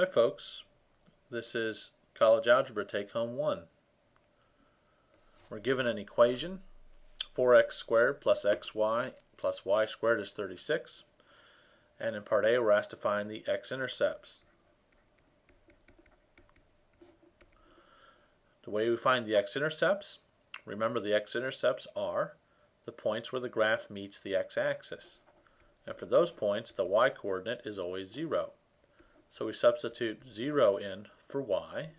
Hi folks, this is College Algebra Take Home 1. We're given an equation, 4x squared plus xy plus y squared is 36. And in part A we're asked to find the x-intercepts. The way we find the x-intercepts, remember the x-intercepts are the points where the graph meets the x-axis. And for those points the y-coordinate is always 0. So we substitute 0 in for y.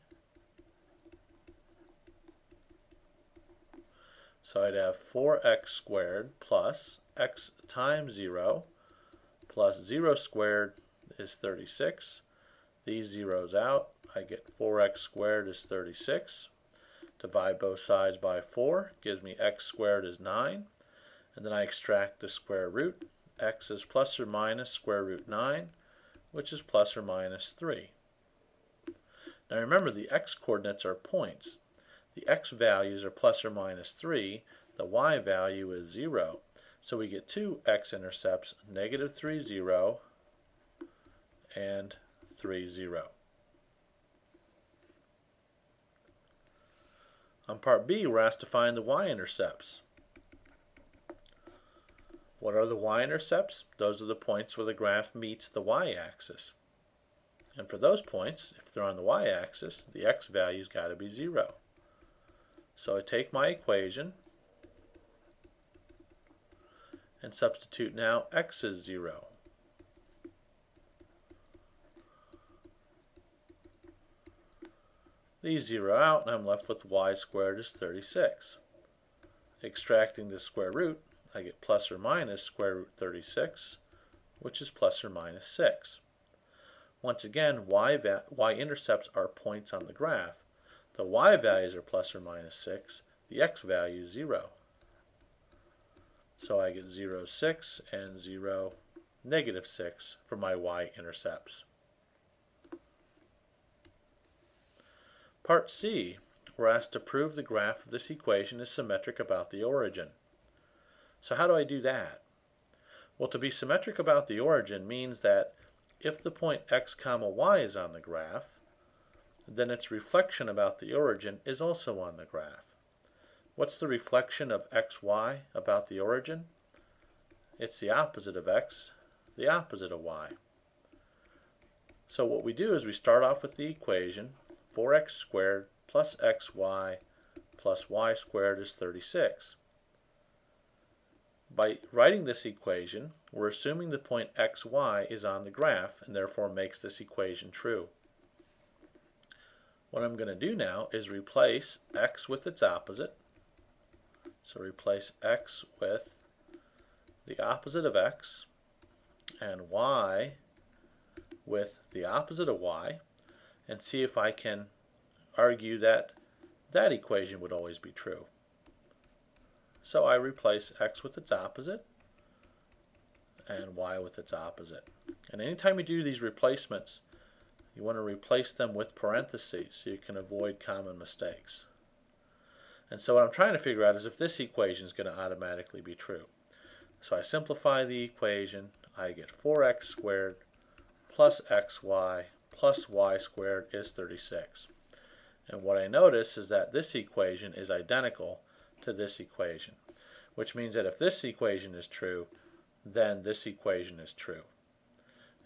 So I'd have 4x squared plus x times 0 plus 0 squared is 36. These zeros out. I get 4x squared is 36. Divide both sides by 4 gives me x squared is 9. And then I extract the square root. X is plus or minus square root 9, which is plus or minus 3. Now remember, the x-coordinates are points. The x values are plus or minus 3. The y value is 0. So we get two x-intercepts, negative 3, 0, and 3, 0. On part B, we're asked to find the y-intercepts. What are the y-intercepts? Those are the points where the graph meets the y-axis. And for those points, if they're on the y-axis, the x value's got to be 0. So I take my equation and substitute now x is 0. These zero out and I'm left with y squared is 36. Extracting the square root, I get plus or minus square root 36, which is plus or minus 6. Once again, y-intercepts are points on the graph. The y values are plus or minus 6. The x value is 0. So I get 0, 6 and 0, negative 6 for my y-intercepts. Part C, we're asked to prove the graph of this equation is symmetric about the origin. So how do I do that? Well, to be symmetric about the origin means that if the point x comma y is on the graph, then its reflection about the origin is also on the graph. What's the reflection of xy about the origin? It's the opposite of x, the opposite of y. So what we do is we start off with the equation 4x squared plus xy plus y squared is 36. By writing this equation, we're assuming the point xy is on the graph and therefore makes this equation true. What I'm going to do now is replace x with its opposite. So replace x with the opposite of x and y with the opposite of y, and see if I can argue that that equation would always be true. So I replace x with its opposite and y with its opposite. And anytime you do these replacements, you want to replace them with parentheses so you can avoid common mistakes. And so what I'm trying to figure out is if this equation is going to automatically be true. So I simplify the equation. I get 4x squared plus xy plus y squared is 36. And what I notice is that this equation is identical to this equation, which means that if this equation is true, then this equation is true.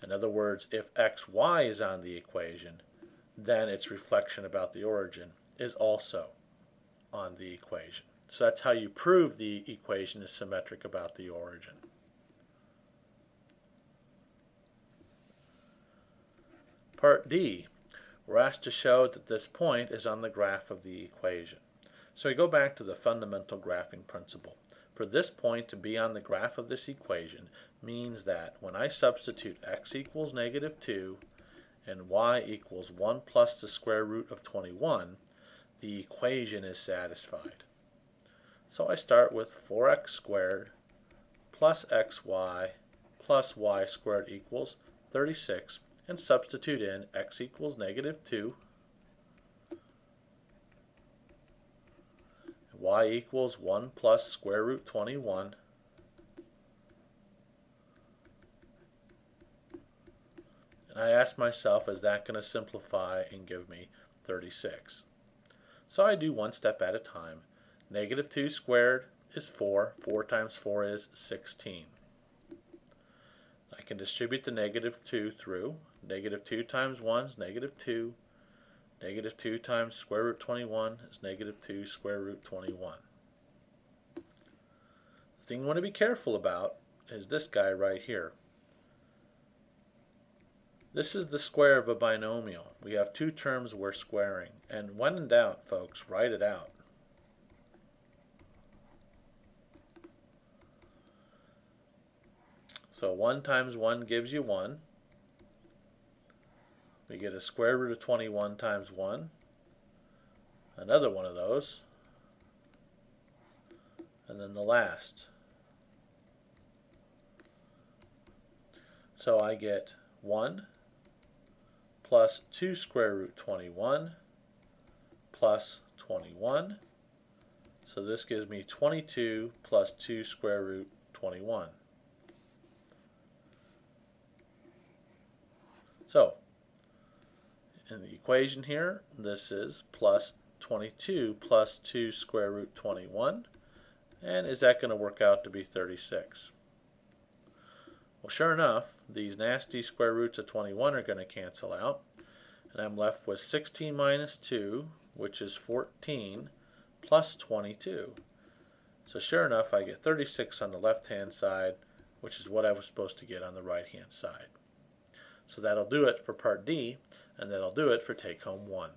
In other words, if xy is on the equation, then its reflection about the origin is also on the equation. So that's how you prove the equation is symmetric about the origin. Part D, we're asked to show that this point is on the graph of the equation. So we go back to the fundamental graphing principle. For this point to be on the graph of this equation means that when I substitute x equals negative 2 and y equals 1 plus the square root of 21, the equation is satisfied. So I start with 4x squared plus xy plus y squared equals 36 and substitute in x equals negative 2, y equals 1 plus square root 21, And I ask myself, is that going to simplify and give me 36? So I do one step at a time. Negative 2 squared is 4. 4 times 4 is 16. I can distribute the negative 2 through. Negative 2 times 1 is negative 2. Negative 2 times square root 21 is negative 2 square root 21. The thing you want to be careful about is this guy right here. This is the square of a binomial. We have two terms we're squaring. And when in doubt, folks, write it out. So 1 times 1 gives you 1. We get a square root of 21 times 1. Another one of those. And then the last. So I get 1 plus 2 square root 21 plus 21. So this gives me 22 plus 2 square root 21. So in the equation here, this is plus 22 plus 2 square root 21. And is that going to work out to be 36? Well, sure enough, these nasty square roots of 21 are going to cancel out. And I'm left with 16 minus 2, which is 14, plus 22. So sure enough, I get 36 on the left-hand side, which is what I was supposed to get on the right-hand side. So that'll do it for Part D, and that'll do it for Take Home 1.